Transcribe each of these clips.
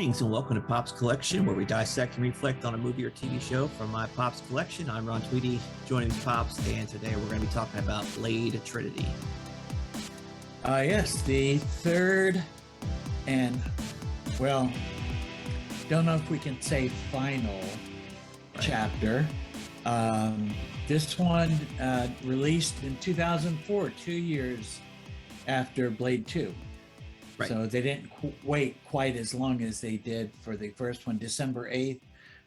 Greetings and welcome to Pop's Collection, where we dissect and reflect on a movie or TV show from my Pop's Collection. I'm Ron Tweedy, joining Pops, and today we're going to be talking about Blade Trinity. Yes, the third and, well, don't know if we can say final chapter. This one released in 2004, 2 years after Blade 2. Right. So they didn't wait quite as long as they did for the first one, December 8th,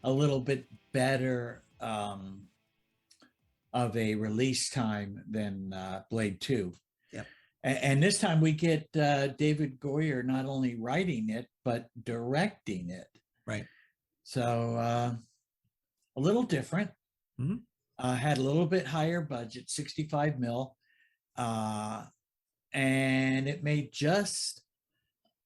a little bit better of a release time than Blade 2. Yep. And this time we get David Goyer not only writing it, but directing it. Right. So a little different. Mm-hmm. Had a little bit higher budget, 65 mil. And it made just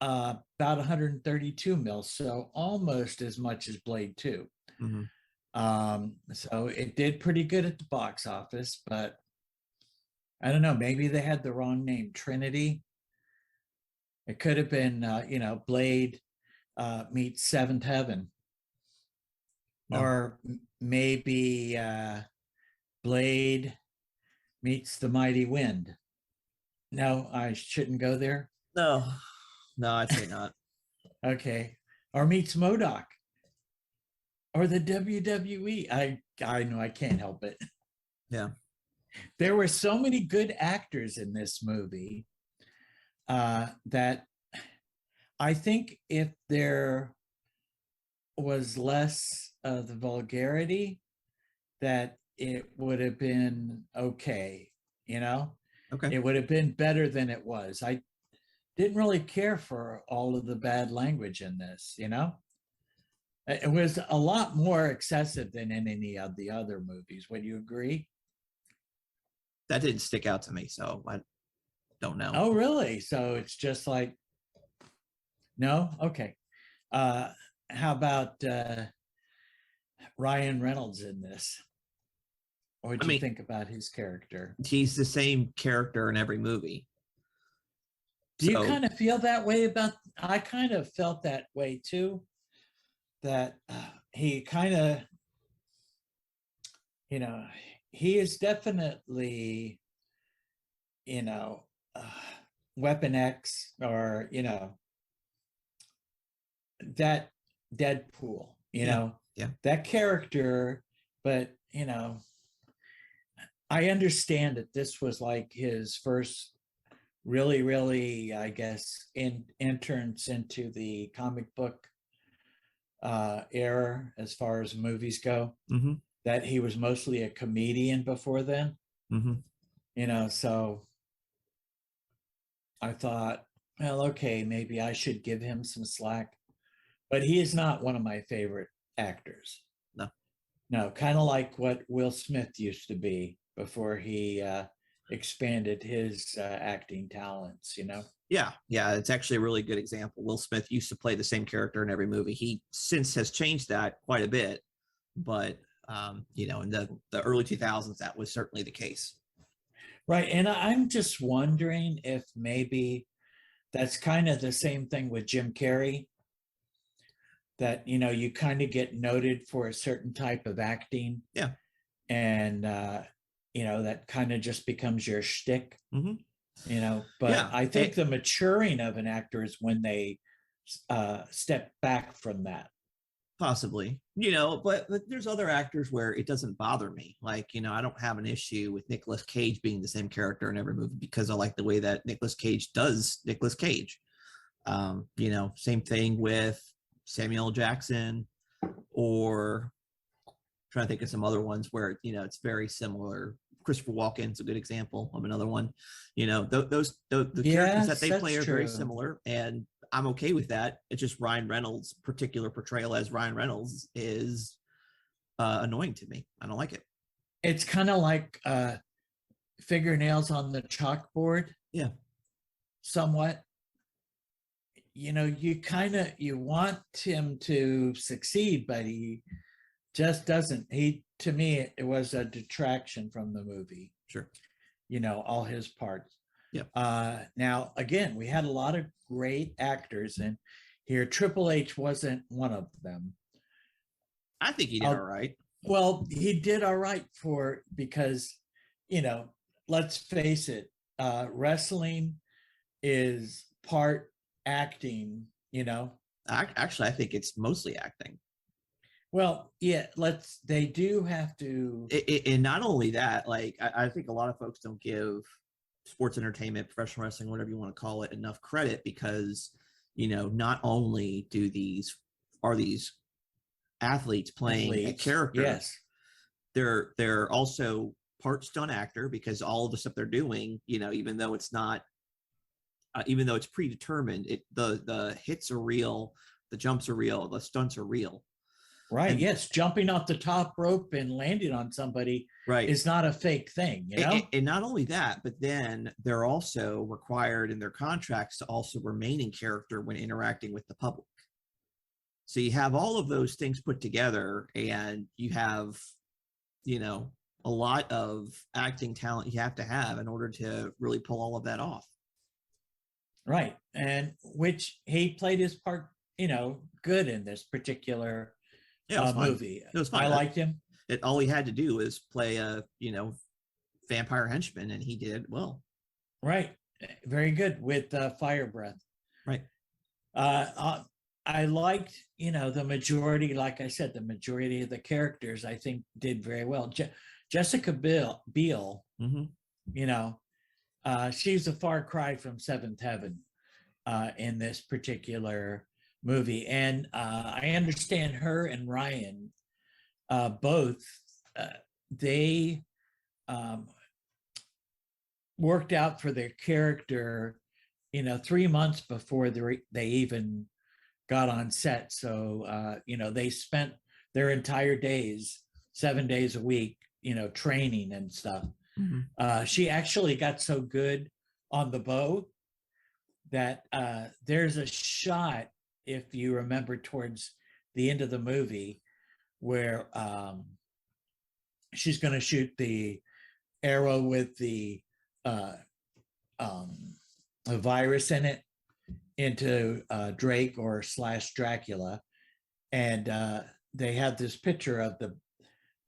about 132 mil, so almost as much as Blade 2. Mm-hmm. So it did pretty good at the box office, but I don't know, maybe they had the wrong name, Trinity. It could have been, Blade meets Seventh Heaven. No. Or maybe Blade meets the Mighty Wind. No, I shouldn't go there. No, I'd say not. Okay. Or meets MODOK. Or the WWE. I know, I can't help it. Yeah. There were so many good actors in this movie that I think if there was less of the vulgarity, that it would have been okay, Okay. It would have been better than it was. I didn't really care for all of the bad language in this, It was a lot more excessive than in any of the other movies. Would you agree? That didn't stick out to me, so I don't know. Oh, really? So it's just like, no? Okay. How about Ryan Reynolds in this? What do you think about his character? He's the same character in every movie. Do you kind of feel that way about? I kind of felt that way too. That he kind of, he is definitely, Weapon X, or that Deadpool. Yeah. That character, but I understand that this was like his first really, I guess, entrance into the comic book era as far as movies go. Mm-hmm. That he was mostly a comedian before then. Mm-hmm. So I thought, well, okay, maybe I should give him some slack. But he is not one of my favorite actors. No, kind of like what Will Smith used to be before he expanded his acting talents, Yeah, it's actually a really good example. Will Smith used to play the same character in every movie. He since has changed that quite a bit, but in the early 2000s, that was certainly the case. Right, and I'm just wondering if maybe that's kind of the same thing with Jim Carrey, that, you kind of get noted for a certain type of acting. Yeah. And, that kind of just becomes your shtick. Mm-hmm. But yeah, I think the maturing of an actor is when they step back from that. Possibly, but there's other actors where it doesn't bother me. Like, I don't have an issue with Nicolas Cage being the same character in every movie because I like the way that Nicolas Cage does Nicolas Cage. Same thing with Samuel Jackson, or trying to think of some other ones where, it's very similar. Christopher Walken's a good example of another one. The characters that they play are very similar, and I'm okay with that. It's just Ryan Reynolds' particular portrayal as Ryan Reynolds is annoying to me. I don't like it. It's kind of like fingernails on the chalkboard. Yeah. Somewhat. You want him to succeed, but he just doesn't. To me, it was a detraction from the movie. Sure. All his parts. Yeah. Now, again, we had a lot of great actors, and here. Triple H wasn't one of them. I think he did all right. Well, he did all right because, let's face it, wrestling is part acting. Actually, I think it's mostly acting. Well, yeah, they do have to. And not only that, like I think a lot of folks don't give sports entertainment, professional wrestling, whatever you want to call it, enough credit because, not only are these athletes playing a character, yes, they're also part stunt actor because all of the stuff they're doing, even though it's not, even though it's predetermined, the hits are real, the jumps are real, the stunts are real. Right. And, yes. Jumping off the top rope and landing on somebody is not a fake thing, And not only that, but then they're also required in their contracts to also remain in character when interacting with the public. So you have all of those things put together and you have, a lot of acting talent you have to have in order to really pull all of that off. Right. And which he played his part, good in this particular movie. It was fun. I liked him. All he had to do was play a, vampire henchman, and he did well. Right. Very good with fire breath. Right. I liked, the majority, like I said, the majority of the characters I think did very well. Jessica Biel, mm-hmm. She's a far cry from Seventh Heaven in this particular movie. And I understand her and Ryan both, they worked out for their character, 3 months before they even got on set. So, they spent their entire days, 7 days a week, training and stuff. Mm-hmm. She actually got so good on the bow that there's a shot, if you remember, towards the end of the movie where she's going to shoot the arrow with the virus in it into Drake or / Dracula. And they have this picture of the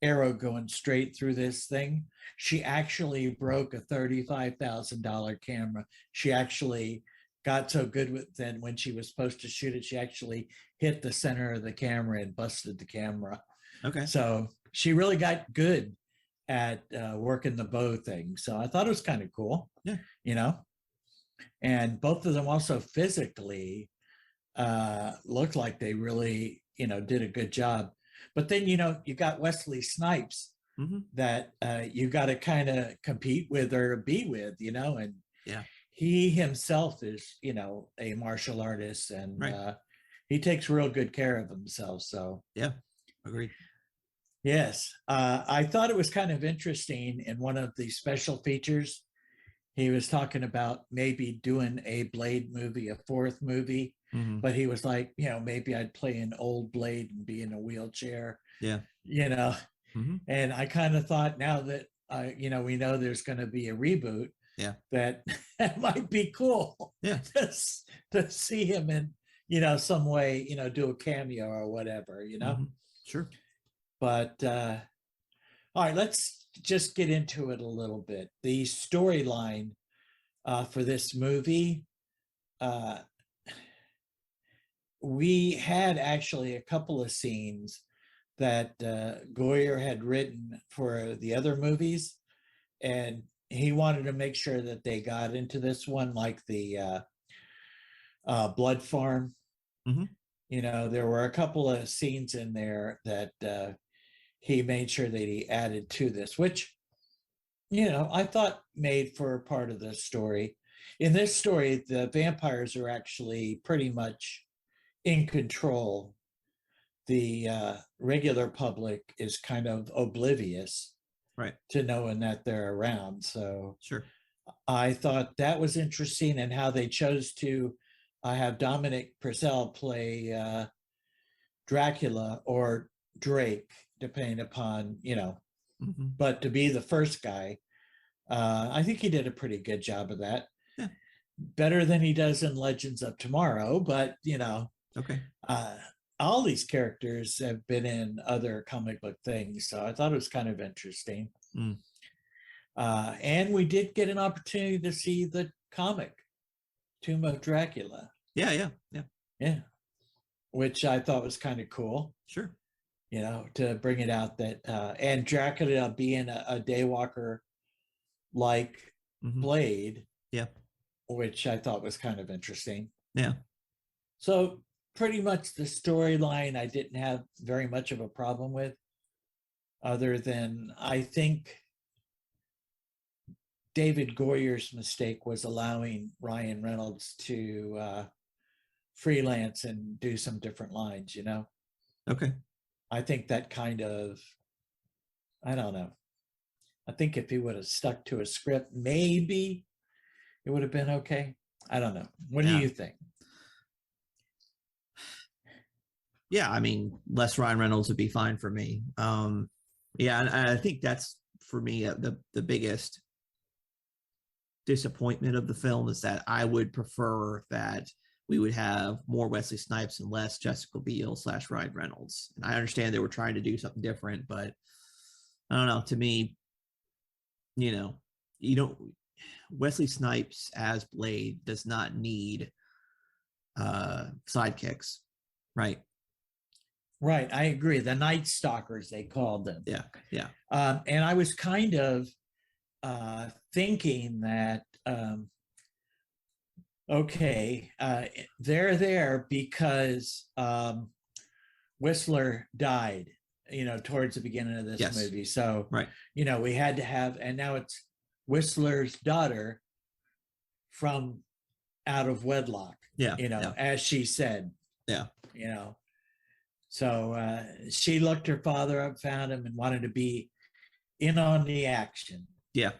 arrow going straight through this thing. She actually broke a $35,000 camera. She actually got so good with it when she was supposed to shoot it, she actually hit the center of the camera and busted the camera. Okay. So she really got good at working the bow thing. So I thought it was kind of cool. Yeah. And both of them also physically looked like they really, did a good job. But then, you got Wesley Snipes mm-hmm. that you got to kind of compete with or be with, and yeah. He himself is, a martial artist, and right. He takes real good care of himself. So yeah, agreed. Yes, I thought it was kind of interesting. In one of the special features, he was talking about maybe doing a Blade movie, a fourth movie, mm-hmm. but he was like, maybe I'd play an old Blade and be in a wheelchair. Yeah, mm-hmm. And I kind of thought now that we know there's going to be a reboot. Yeah, that might be cool. Yeah, to see him in some way, do a cameo or whatever. Mm-hmm. Sure. But all right, let's just get into it a little bit. The storyline for this movie, we had actually a couple of scenes that Goyer had written for the other movies, and he wanted to make sure that they got into this one, like the blood farm. Mm-hmm. There were a couple of scenes in there that he made sure that he added to this, which, I thought made for part of the story. In this story, the vampires are actually pretty much in control. The regular public is kind of oblivious, right, to knowing that they're around. So sure, I thought that was interesting, and how they chose to have Dominic Purcell play Dracula or Drake, depending upon, mm-hmm. but to be the first guy, I think he did a pretty good job of that. Yeah. Better than he does in Legends of Tomorrow, but Okay. Uh, all these characters have been in other comic book things, so I thought it was kind of interesting. Mm. And we did get an opportunity to see the comic Tomb of Dracula. Yeah, yeah, yeah. Yeah, which I thought was kind of cool. Sure. To bring it out that and Dracula being a daywalker like Hmm. Blade, Yeah. which I thought was kind of interesting. Yeah. So pretty much the storyline I didn't have very much of a problem with, other than I think David Goyer's mistake was allowing Ryan Reynolds to freelance and do some different lines. Okay. I think that kind of, I don't know. I think if he would have stuck to a script, maybe it would have been okay. I don't know. What do Yeah. you think? Yeah, I mean, less Ryan Reynolds would be fine for me. Yeah, and I think that's for me the biggest disappointment of the film is that I would prefer that we would have more Wesley Snipes and less Jessica Biel / Ryan Reynolds. And I understand they were trying to do something different, but I don't know. To me, you know, you don't. Wesley Snipes as Blade does not need sidekicks, right? Right, I agree. The Night Stalkers, they called them. Yeah, yeah, And I was kind of thinking that, okay, they're there because Whistler died, towards the beginning of this yes, movie. So, right, we had to have, and now it's Whistler's daughter from out of wedlock, yeah, yeah, as she said, yeah, you know. So she looked her father up, found him, and wanted to be in on the action, yeah,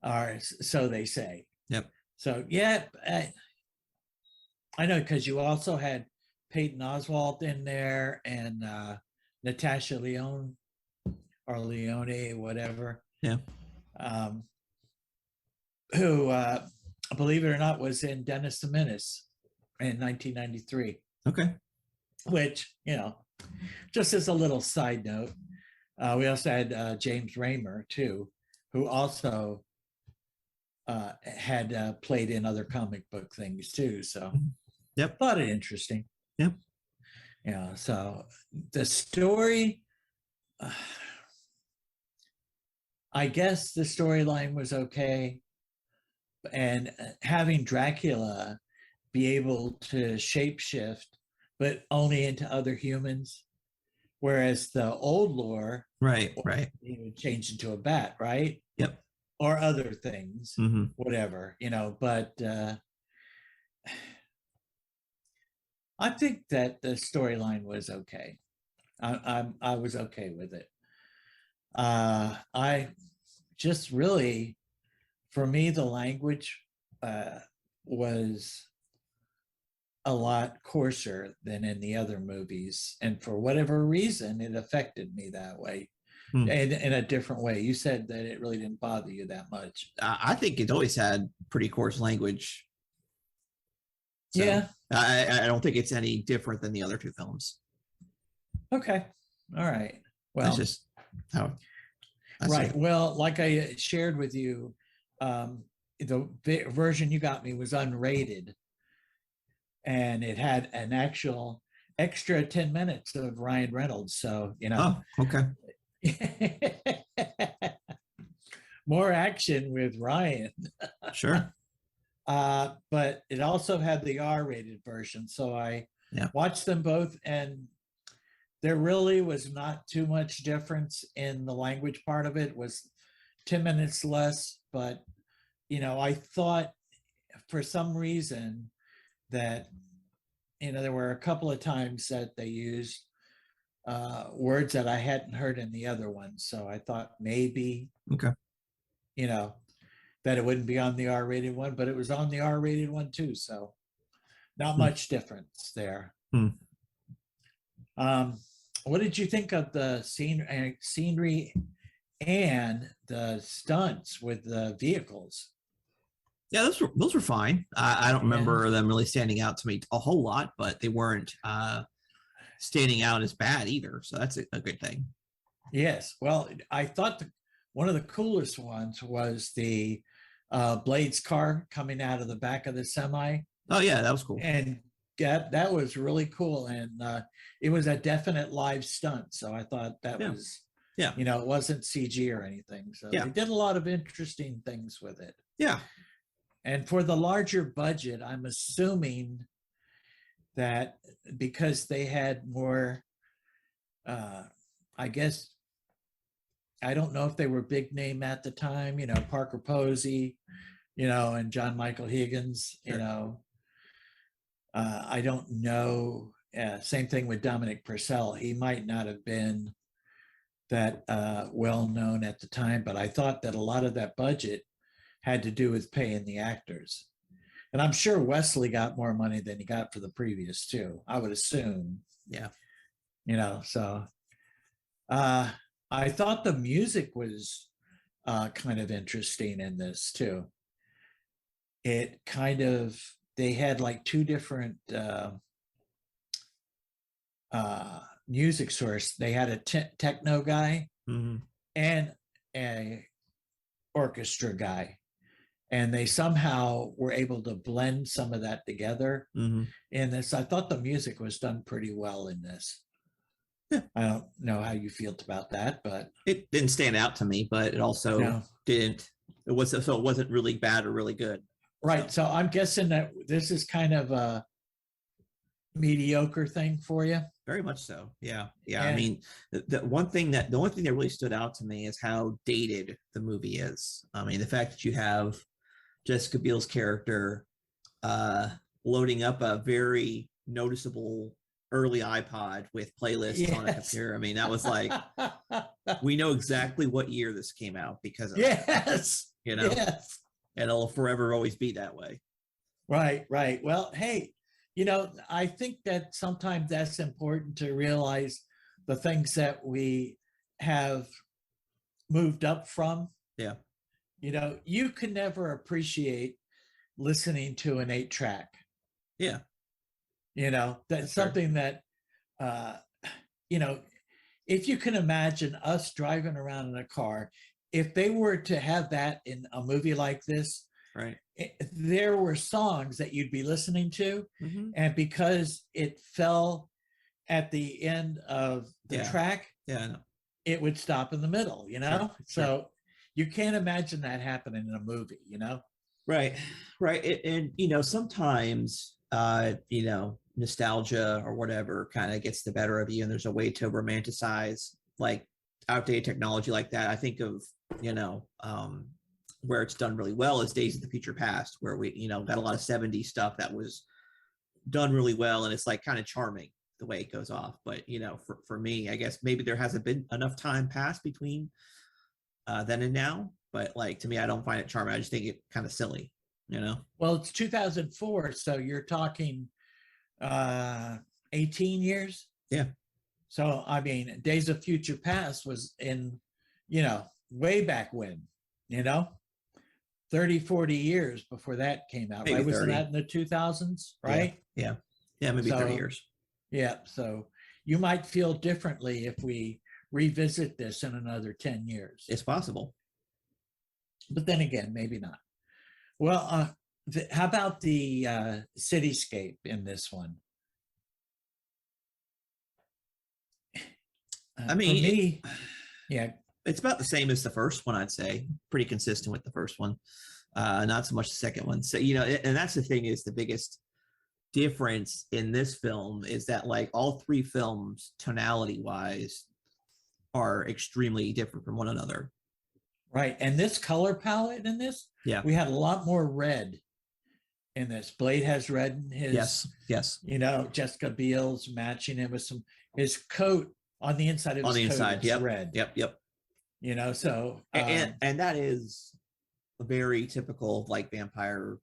or so they say. yep, So, yeah, I know, because you also had Peyton Oswalt in there and Natasha Leone or Leone, whatever, yeah, um, who, believe it or not, was in Dennis the Menace in 1993, okay, which, just as a little side note, we also had James Raymer, too, who also had played in other comic book things, too. So, yep, thought it interesting. yep, So the story, I guess the storyline was okay. And having Dracula be able to shapeshift, but only into other humans, whereas the old lore, right, right, he would change into a bat, right? yep, Or other things, mm-hmm. whatever, But I think that the storyline was okay. I was okay with it. I just really, for me, the language was a lot coarser than in the other movies, and for whatever reason, it affected me that way, Hmm. and in a different way. You said that it really didn't bother you that much. I think it always had pretty coarse language, so Yeah. I don't think it's any different than the other two films. Okay. All right. That's Well, just how I see right. it. Well, like I shared with you, the version you got me was unrated, and it had an actual extra 10 minutes of Ryan Reynolds. So, Oh, okay, more action with Ryan. sure, But it also had the R-rated version. So I yeah, watched them both, and there really was not too much difference in the language part of it. It was 10 minutes less, but I thought for some reason that there were a couple of times that they used words that I hadn't heard in the other ones. So I thought maybe, okay, you know, that it wouldn't be on the R-rated one, but it was on the R-rated one too. So not hmm. much difference there. Hmm. Um, what did you think of the scenery and the stunts with the vehicles? Yeah, those were fine. I don't Yeah. remember them really standing out to me a whole lot, but they weren't standing out as bad either. So that's a good thing. Yes. Well, I thought one of the coolest ones was the Blade's car coming out of the back of the semi, Oh yeah, that was cool. and that was really cool, and it was a definite live stunt. So I thought that Yeah, was, yeah, it wasn't CG or anything. So yeah, they did a lot of interesting things with it. yeah. And for the larger budget, I'm assuming that because they had more, uh, I guess, I don't know if they were big name at the time, Parker Posey, and John Michael Higgins, Sure. I don't know. Same thing with Dominic Purcell. He might not have been that well known at the time, but I thought that a lot of that budget had to do with paying the actors. And I'm sure Wesley got more money than he got for the previous two, I would assume, Yeah. So uh, I thought the music was kind of interesting in this too. It kind of, they had like two different music source. They had a techno guy Mm-hmm. and a orchestra guy, and they somehow were able to blend some of that together Mm-hmm. in this. I thought the music was done pretty well in this. Yeah. I don't know how you feel about that, but It didn't stand out to me, but it also no. didn't. It was so it wasn't really bad or really good. Right. So I'm guessing that this is kind of a mediocre thing for you. Very much so. Yeah. Yeah. I And mean, the only thing that really stood out to me is how dated the movie is. I mean, the fact that you have Jessica Biel's character loading up a very noticeable early iPod with playlists on a yes. computer. I mean, that was like, we know exactly what year this came out because of that, yes. Yes. and it'll forever always be that way. Right, right. Well, hey, I think that sometimes that's important to realize the things that we have moved up from. Yeah. You can never appreciate listening to an 8-track. Yeah. That's something that, uh, you know, if you can imagine us driving around in a car, if they were to have that in a movie like this, Right. There were songs that you'd be listening to, Mm-hmm. and because it fell at the end of the track, Yeah, I know. it would stop in the middle, Sure. So you can't imagine that happening in a movie. Right. Right. And sometimes nostalgia or whatever kind of gets the better of you, and there's a way to romanticize like outdated technology like that. I think of, where it's done really well is Days of the Future Past, where we, got a lot of 70s stuff that was done really well, and it's like kind of charming the way it goes off. But for me, I guess maybe there hasn't been enough time passed between then and now. But like, to me, I don't find it charming. I just think it kind of silly. Well, it's 2004, so you're talking 18 years. Yeah. So I mean, Days of Future Past was in, way back when, 30, 40 years before that came out, Maybe right? Wasn't 30. that in the 2000s, right? Yeah, maybe 30 years. Yeah. So you might feel differently if we revisit this in another 10 years. It's possible. But then again, maybe not. Well, how about the cityscape in this one? I mean, for me, yeah. It's about the same as the first one, I'd say. Pretty consistent with the first one. Not so much the second one. So, and that's the thing, is the biggest difference in this film is that like all three films, tonality wise, are extremely different from one another. Right. And this color palette in this, Yeah. we had a lot more red in this. Blade has red in his. Yes. Jessica Biel's matching it with his coat on the inside of his coat. Yep. Red. Yep. So and that is a very typical like vampire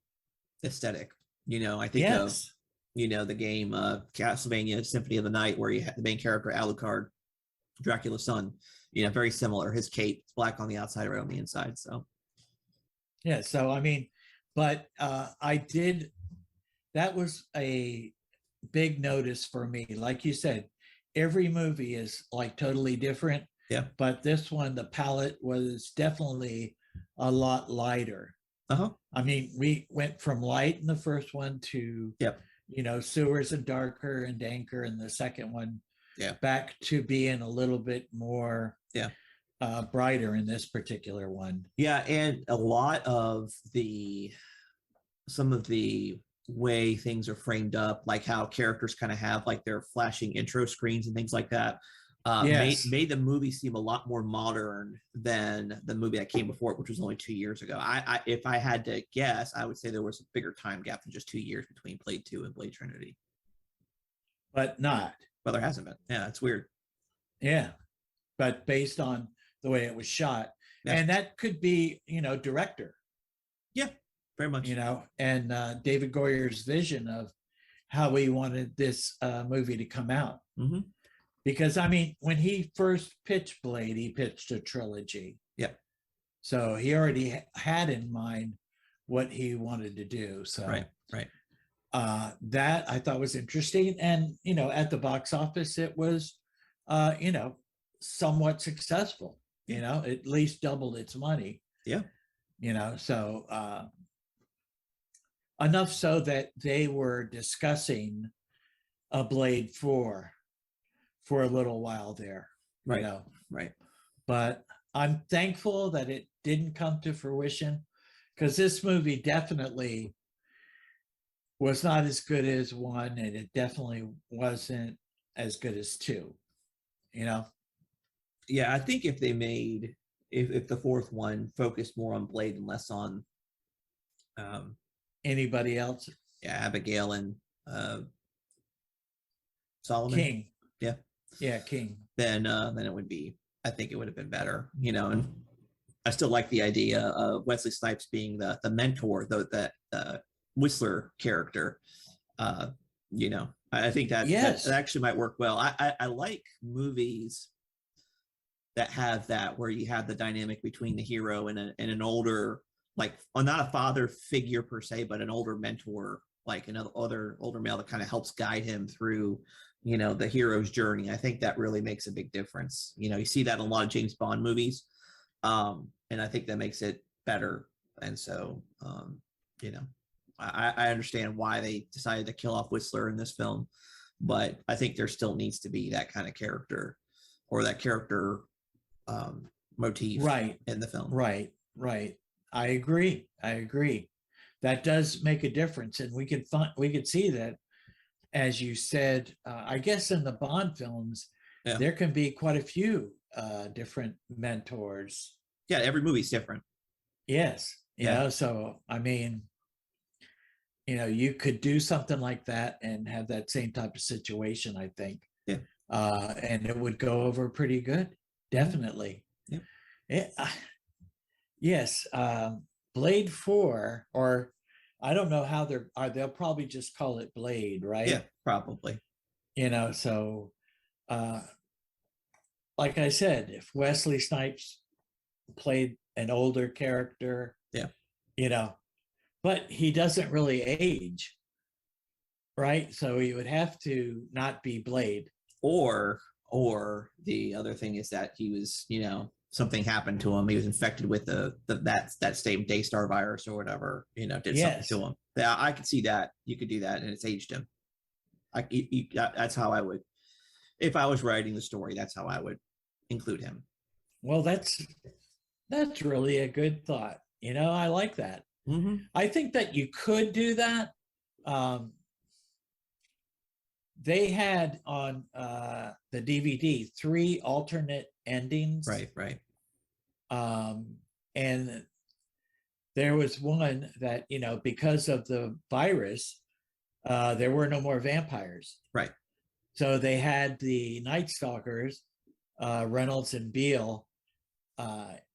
aesthetic. I think of the game Castlevania Symphony of the Night, where you have the main character Alucard, Dracula's son. Very similar. His cape is black on the outside, red on the inside. So yeah. So I mean, but I did. That was a big notice for me. Like you said, every movie is like totally different. Yeah. But this one, the palette was definitely a lot lighter. Uh-huh. I mean, we went from light in the first one to, Yep. sewers and darker and danker in the second one, Yeah. back to being a little bit more Yeah. brighter in this particular one. Yeah, and a lot of some of the way things are framed up, like how characters kind of have like their flashing intro screens and things like that, Yes. made the movie seem a lot more modern than the movie that came before it, which was only 2 years ago. If I had to guess, I would say there was a bigger time gap than just 2 years between Blade 2 and Blade Trinity. But not. Well, there hasn't been. Yeah, it's weird. Yeah. But based on the way it was shot. Yeah. And that could be, director. Yeah, very much. And David Goyer's vision of how he wanted this movie to come out. Mm-hmm. Because, I mean, when he first pitched Blade, he pitched a trilogy. Yeah. So he already had in mind what he wanted to do. So right. That I thought was interesting. And, at the box office, it was, somewhat successful, at least doubled its money. Yeah. So enough so that they were discussing a Blade 4 for a little while there. Right. Right. But I'm thankful that it didn't come to fruition, because this movie definitely was not as good as 1, and it definitely wasn't as good as 2. Yeah, I think if they made if the fourth one focused more on Blade and less on anybody else, Abigail and Solomon, King, yeah, King, then it would be. I think it would have been better, and I still like the idea of Wesley Snipes being the mentor, that Whistler character. I think that actually might work well. I like movies that have that, where you have the dynamic between the hero and an older, like, not a father figure per se, but an older mentor, like another older male that kind of helps guide him through, the hero's journey. I think that really makes a big difference. You see that in a lot of James Bond movies. And I think that makes it better. And so, I understand why they decided to kill off Whistler in this film, but I think there still needs to be that kind of character, or that character motif in the film. Right. I agree. That does make a difference. And we could see that, as you said, I guess in the Bond films, there can be quite a few different mentors. Yeah, every movie's different. Yes. So, I mean, you could do something like that and have that same type of situation, I think. Yeah. And it would go over pretty good. Definitely. Yeah. Yes. Blade 4, or I don't know how they'll probably just call it Blade, right? Yeah, probably. So like I said, if Wesley Snipes played an older character, but he doesn't really age, right? So he would have to not be Blade. Or the other thing is that he was, something happened to him. He was infected with that same Daystar virus or whatever, did something to him. Yeah, I could see that. You could do that, and it's aged him. That's how I would, if I was writing the story, that's how I would include him. Well, that's really a good thought. I like that. Mm-hmm. I think that you could do that. They had on the DVD 3 alternate endings. Right. And there was one that, because of the virus, there were no more vampires. Right. So they had the Night Stalkers, Reynolds and Beale,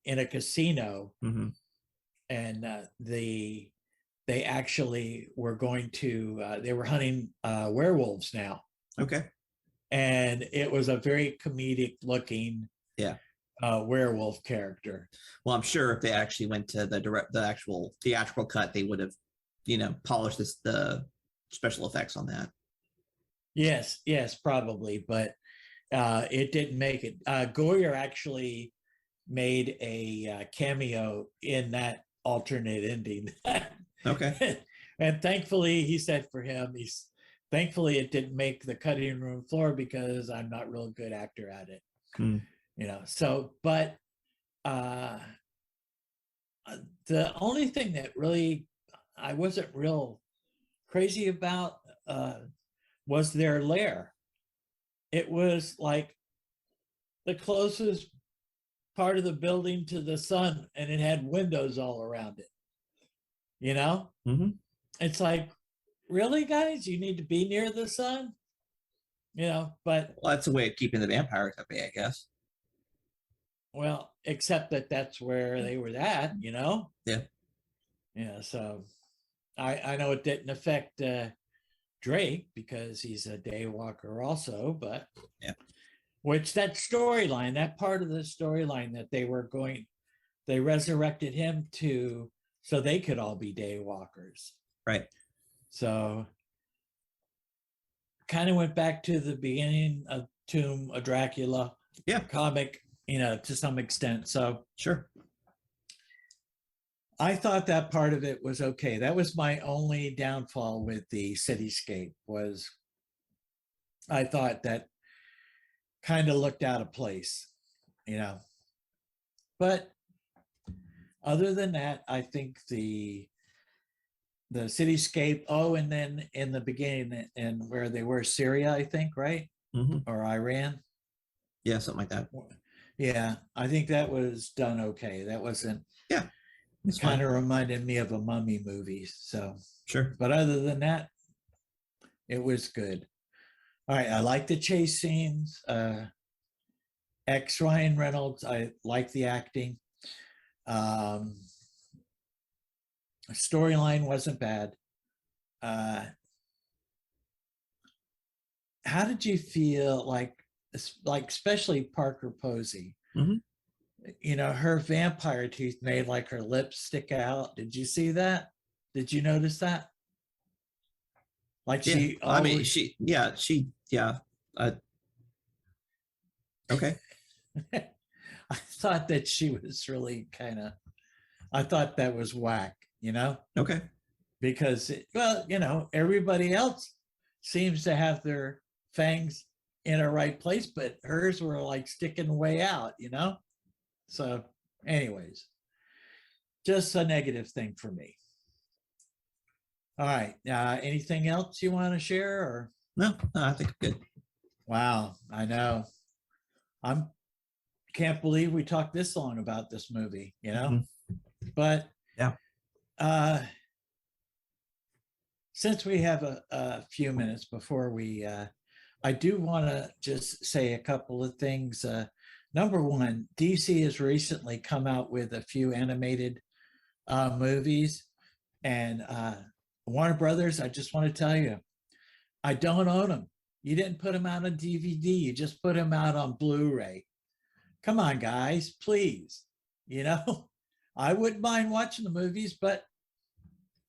in a casino. Mm-hmm. And they actually were going to, they were hunting werewolves now. Okay. And it was a very comedic looking werewolf character. Well, I'm sure if they actually went to the actual theatrical cut, they would have, polished the special effects on that. Yes, probably, but it didn't make it. Goyer actually made a cameo in that alternate ending. Okay. And thankfully, he said for him, thankfully it didn't make the cutting room floor because I'm not real good actor at it. Hmm. So, but uh, the only thing that really I wasn't real crazy about was their lair. It was like the closest part of the building to the sun, and it had windows all around it. Mm-hmm. It's like, really, guys, you need to be near the sun, but Well, that's a way of keeping the vampires at bay, I guess. well, except that that's where they were at. Yeah. Yeah. So I know it didn't affect Drake because he's a day walker also, but Yeah. which that part of the storyline that they resurrected him to so they could all be day walkers. Right. So kind of went back to the beginning of Tomb of Dracula comic, to some extent. So sure. I thought that part of it was okay. That was my only downfall with the cityscape was I thought that kind of looked out of place, But other than that, I think the cityscape. Oh, and then in the beginning, and where they were Syria, I think, right, or Iran. Yeah, something like that. Yeah, I think that was done okay. That wasn't. Yeah, it kind of reminded me of a mummy movie. So sure. But other than that, it was good. All right, I like the chase scenes. Ex Ryan Reynolds, I like the acting. Storyline wasn't bad. How did you feel like especially Parker Posey? Her vampire teeth made like her lips stick out. Did you see that? Did you notice that? Like she always... Okay. I thought that she was really I thought that was whack, Okay. Because, everybody else seems to have their fangs in a right place, but hers were like sticking way out, So, anyways, just a negative thing for me. All right. Anything else you want to share? Or no, I think I'm good. Wow, I know. I can't believe we talked this long about this movie, But yeah. Since we have a few minutes before we, I do want to just say a couple of things. Number one, DC has recently come out with a few animated movies, and Warner Brothers, I just want to tell you, I don't own them. You didn't put them out on DVD. You just put them out on Blu-ray. Come on, guys, please. I wouldn't mind watching the movies, but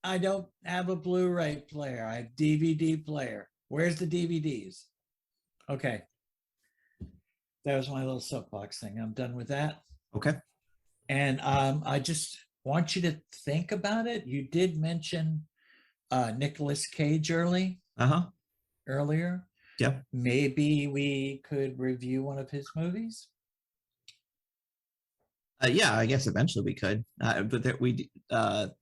I don't have a Blu-ray player. I have DVD player. Where's the DVDs? Okay. That was my little soapbox thing. I'm done with that. Okay. And I just want you to think about it. You did mention Nicolas Cage earlier. Yeah. Maybe we could review one of his movies. Yeah, I guess eventually we could. But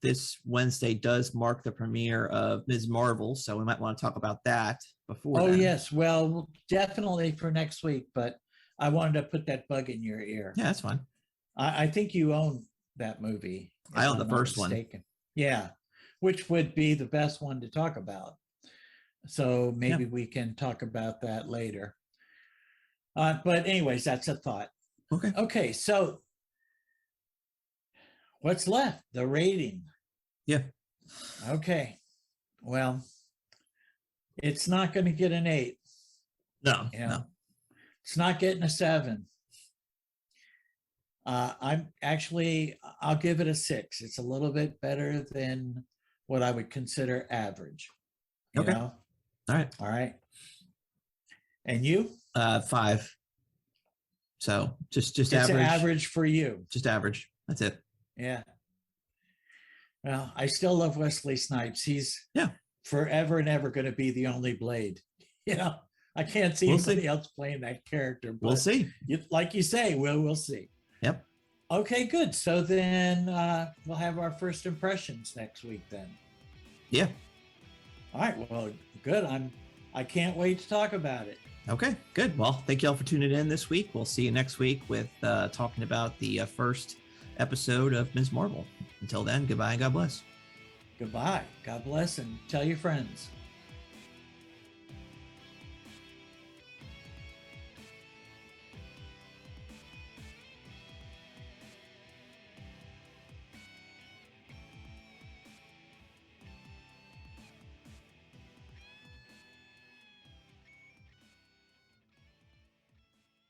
this Wednesday does mark the premiere of Ms. Marvel, so we might want to talk about that before. Oh, then. Yes. Well, definitely for next week, but I wanted to put that bug in your ear. Yeah, that's fine. I think you own that movie. I own the first one. Yeah, which would be the best one to talk about. So maybe we can talk about that later. But anyways, that's a thought. Okay. Okay, so what's left? The rating. Yeah. Okay. Well, it's not going to get an 8. No. It's not getting a 7. I'll give it a 6. It's a little bit better than what I would consider average. You Okay. know? All right. All right. And you? 5. So just It's average. average for you. Just average. That's it. Yeah. Well, I still love Wesley Snipes. He's Yeah. forever and ever going to be the only Blade. You know, I can't see anybody else playing that character. But we'll see. Like you say, we'll see. Yep. Okay, good. So then we'll have our first impressions next week then. Yeah. All right. Well, good. I can't wait to talk about it. Okay, good. Well, thank you all for tuning in this week. We'll see you next week with talking about the first episode of Ms. Marvel. Until then, goodbye and God bless. Goodbye. God bless, and tell your friends.